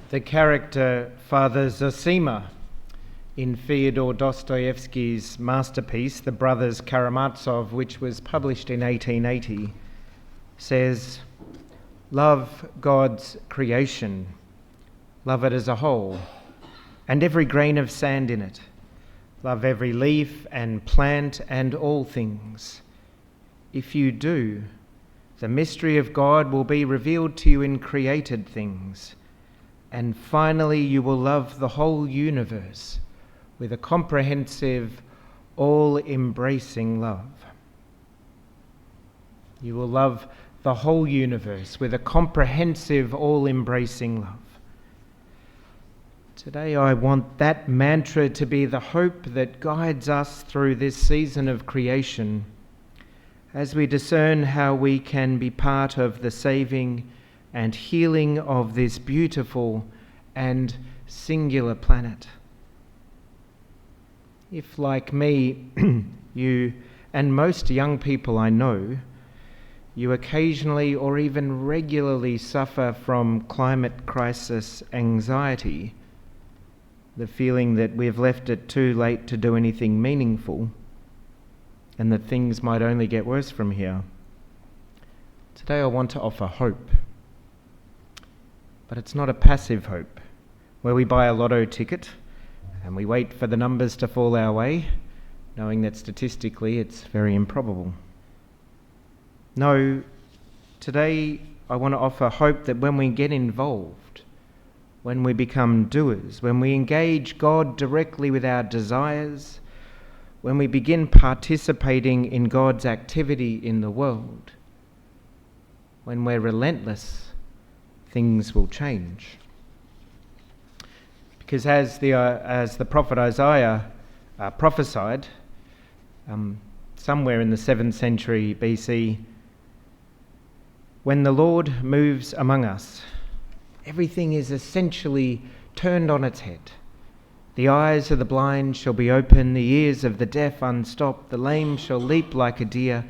The character Father Zosima in Fyodor Dostoevsky's masterpiece, The Brothers Karamazov, which was published in 1880, says, "Love God's creation, love it as a whole, and every grain of sand in it. Love every leaf and plant and all things. If you do, the mystery of God will be revealed to you in created things. And finally, you will love the whole universe with a comprehensive, all-embracing love." You will love the whole universe with a comprehensive, all-embracing love. Today, I want that mantra to be the hope that guides us through this season of creation as we discern how we can be part of the saving and healing of this beautiful and singular planet. If, like me, you and most young people I know, you occasionally or even regularly suffer from climate crisis anxiety, the feeling that we've left it too late to do anything meaningful and that things might only get worse from here, today I want to offer hope. But it's not a passive hope, where we buy a lotto ticket and we wait for the numbers to fall our way, knowing that statistically it's very improbable. No, today I want to offer hope that when we get involved, when we become doers, when we engage God directly with our desires, when we begin participating in God's activity in the world, when we're relentless, things will change. Because as the prophet Isaiah prophesied, somewhere in the 7th century BC, when the Lord moves among us, everything is essentially turned on its head. The eyes of the blind shall be open, the ears of the deaf unstopped, the lame shall leap like a deer,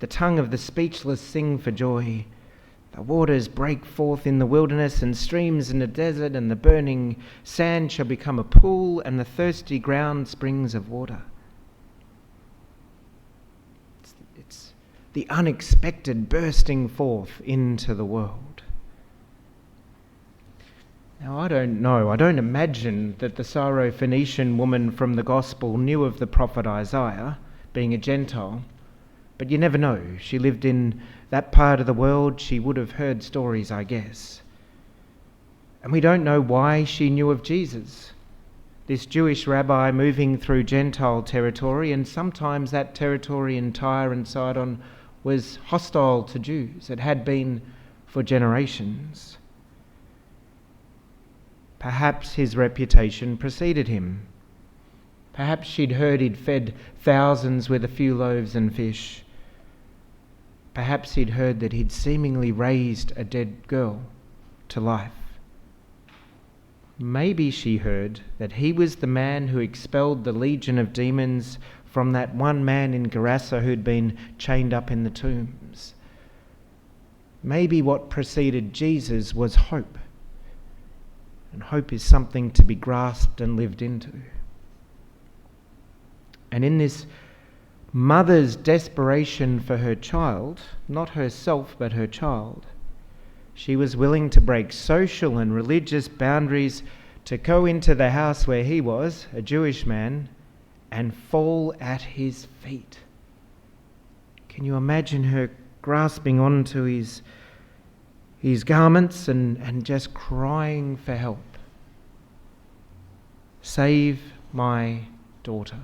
the tongue of the speechless sing for joy. The waters break forth in the wilderness and streams in the desert, and the burning sand shall become a pool, and the thirsty ground springs of water. It's the unexpected bursting forth into the world. Now, I don't imagine that the Syrophoenician woman from the Gospel knew of the prophet Isaiah, being a Gentile, but you never know. She lived in that part of the world. She would have heard stories, I guess. And we don't know why she knew of Jesus, this Jewish rabbi moving through Gentile territory, and sometimes that territory in Tyre and Sidon was hostile to Jews. It had been for generations. Perhaps his reputation preceded him. Perhaps she'd heard he'd fed thousands with a few loaves and fish. Perhaps he'd heard that he'd seemingly raised a dead girl to life. Maybe she heard that he was the man who expelled the legion of demons from that one man in Gerasa who'd been chained up in the tombs. Maybe what preceded Jesus was hope. And hope is something to be grasped and lived into. And in this mother's desperation for her child, not herself but her child, she was willing to break social and religious boundaries to go into the house where he was, a Jewish man, and fall at his feet. Can you imagine her grasping onto his garments and just crying for help? "Save my daughter."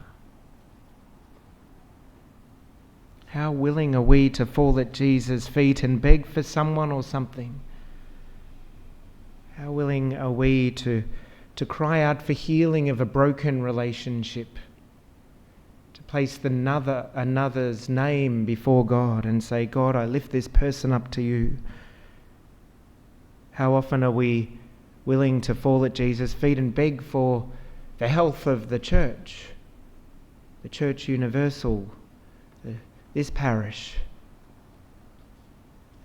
How willing are we to fall at Jesus' feet and beg for someone or something? How willing are we to cry out for healing of a broken relationship, to place another's name before God and say, "God, I lift this person up to you"? How often are we willing to fall at Jesus' feet and beg for the health of the Church Universal, this parish?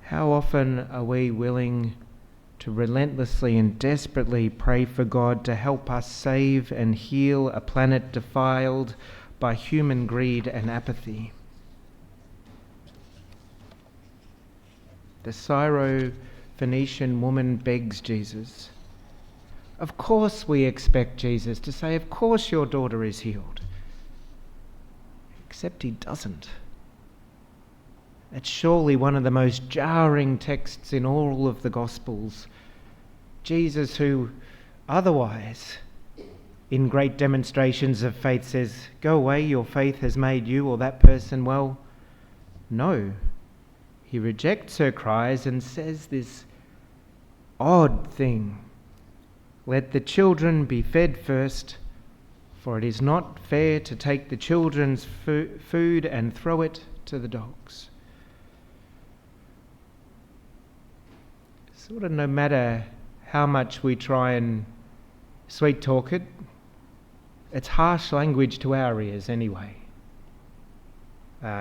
How often are we willing to relentlessly and desperately pray for God to help us save and heal a planet defiled by human greed and apathy. The Syro-Phoenician woman begs Jesus. Of course we expect Jesus to say, of course your daughter is healed. Except he doesn't. It's surely one of the most jarring texts in all of the Gospels. Jesus, who otherwise, in great demonstrations of faith, says, go away, your faith has made you or that person well. No. He rejects her cries and says this odd thing. Let the children be fed first, for it is not fair to take the children's food and throw it to the dogs. Sort of no matter how much we try and sweet talk it, it's harsh language to our ears anyway.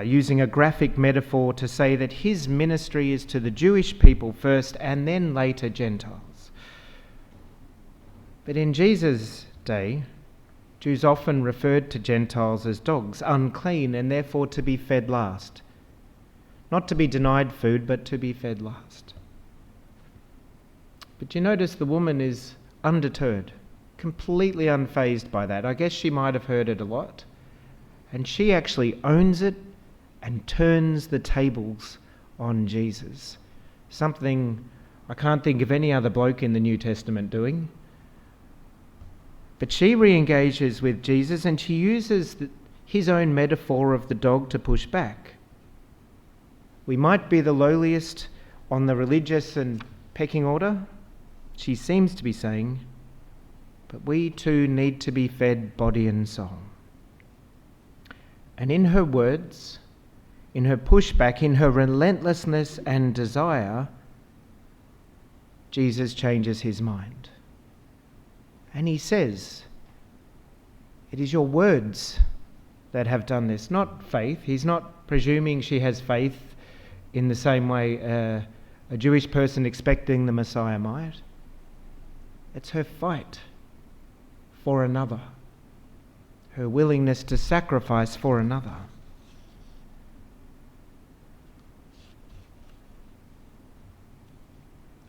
Using a graphic metaphor to say that his ministry is to the Jewish people first and then later Gentiles. But in Jesus' day, Jews often referred to Gentiles as dogs, unclean and therefore to be fed last. Not to be denied food, but to be fed last. But you notice the woman is undeterred, completely unfazed by that. I guess she might have heard it a lot. And she actually owns it and turns the tables on Jesus. Something I can't think of any other bloke in the New Testament doing. But she re-engages with Jesus and she uses his own metaphor of the dog to push back. We might be the lowliest on the religious and pecking order, she seems to be saying, but we too need to be fed body and soul. And in her words, in her pushback, in her relentlessness and desire, Jesus changes his mind. And he says, it is your words that have done this, not faith. He's not presuming she has faith in the same way a Jewish person expecting the Messiah might. It's her fight for another, her willingness to sacrifice for another.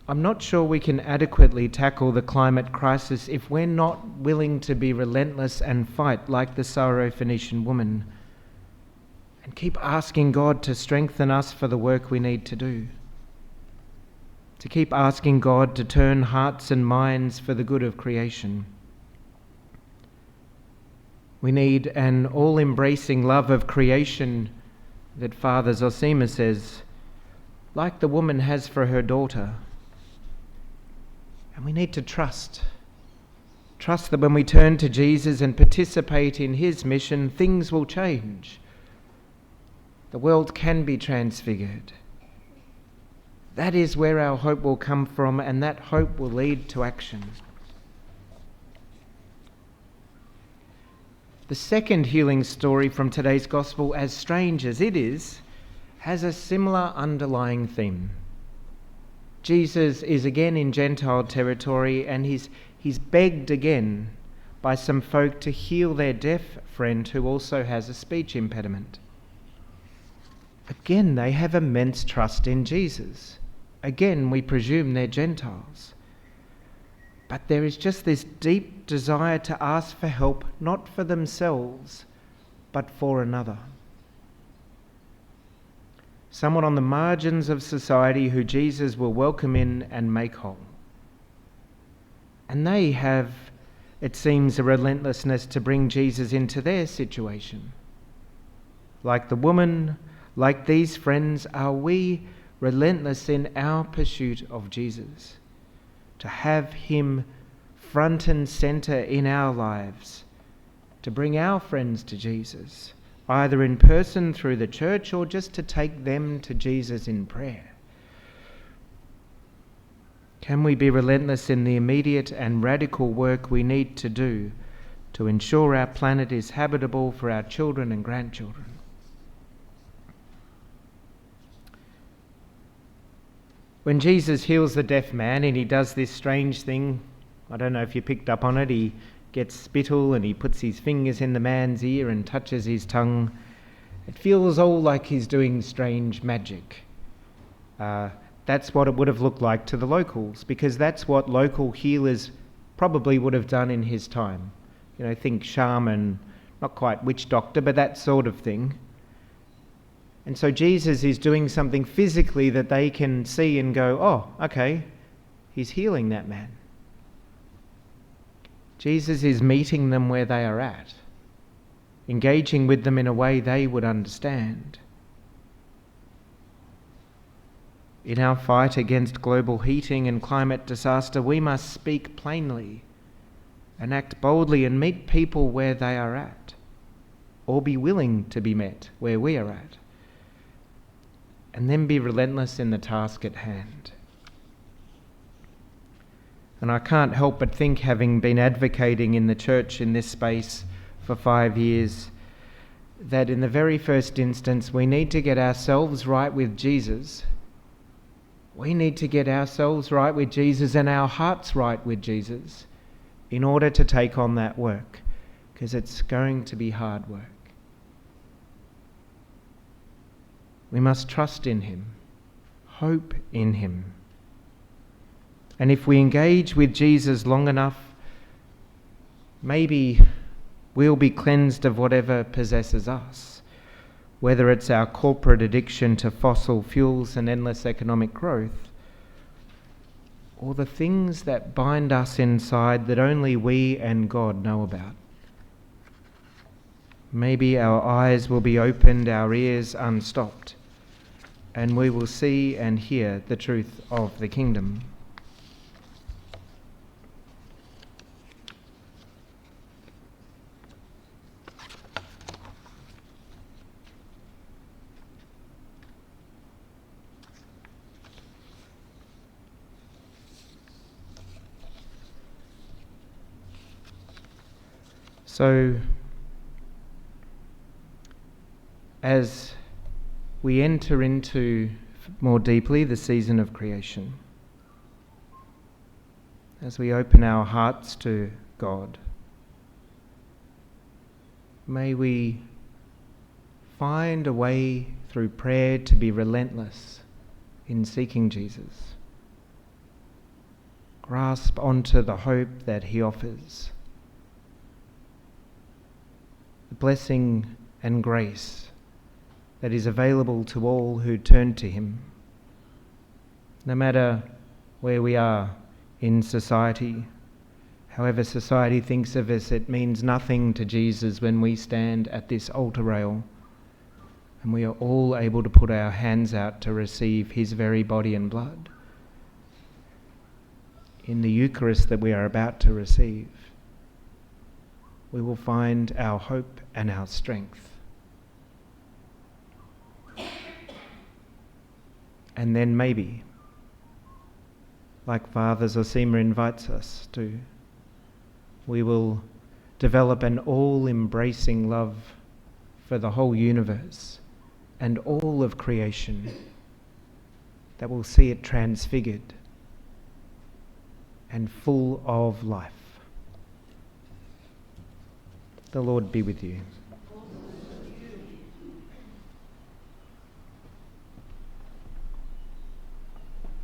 I'm not sure we can adequately tackle the climate crisis if we're not willing to be relentless and fight like the Syro-Phoenician woman and keep asking God to strengthen us for the work we need to do. To keep asking God to turn hearts and minds for the good of creation. We need an all-embracing love of creation that Father Zosima says, like the woman has for her daughter. And we need to trust that when we turn to Jesus and participate in his mission, things will change. The world can be transfigured. That is where our hope will come from, and that hope will lead to action. The second healing story from today's gospel, as strange as it is, has a similar underlying theme. Jesus is again in Gentile territory, and he's begged again by some folk to heal their deaf friend who also has a speech impediment. Again, they have immense trust in Jesus. Again, we presume they're Gentiles. But there is just this deep desire to ask for help, not for themselves, but for another. Someone on the margins of society who Jesus will welcome in and make whole. And they have, it seems, a relentlessness to bring Jesus into their situation. Like the woman, like these friends, are we relentless in our pursuit of Jesus, to have him front and centre in our lives, to bring our friends to Jesus, either in person through the church or just to take them to Jesus in prayer. Can we be relentless in the immediate and radical work we need to do to ensure our planet is habitable for our children and grandchildren? when Jesus heals the deaf man and he does this strange thing, I don't know if you picked up on it, he gets spittle and he puts his fingers in the man's ear and touches his tongue. It feels all like he's doing strange magic. That's what it would have looked like to the locals, because that's what local healers probably would have done in his time. Think shaman, not quite witch doctor, but that sort of thing. And so Jesus is doing something physically that they can see and go, oh, okay, he's healing that man. Jesus is meeting them where they are at, engaging with them in a way they would understand. In our fight against global heating and climate disaster, we must speak plainly and act boldly and meet people where they are at, or be willing to be met where we are at, and then be relentless in the task at hand. And I can't help but think, having been advocating in the church in this space for 5 years, that in the very first instance we need to get ourselves right with Jesus. We need to get ourselves right with Jesus and our hearts right with Jesus in order to take on that work, because it's going to be hard work. We must trust in him, hope in him. And if we engage with Jesus long enough, maybe we'll be cleansed of whatever possesses us, whether it's our corporate addiction to fossil fuels and endless economic growth, or the things that bind us inside that only we and God know about. Maybe our eyes will be opened, our ears unstopped, and we will see and hear the truth of the kingdom. So, as we enter into more deeply the season of creation, as we open our hearts to God, may we find a way through prayer to be relentless in seeking Jesus. Grasp onto the hope that he offers, the blessing and grace that is available to all who turn to him. No matter where we are in society, however society thinks of us, it means nothing to Jesus when we stand at this altar rail and we are all able to put our hands out to receive his very body and blood in the Eucharist that we are about to receive. We will find our hope and our strength. And then maybe, like Father Zosima invites us to, we will develop an all-embracing love for the whole universe and all of creation that will see it transfigured and full of life. The Lord be with you.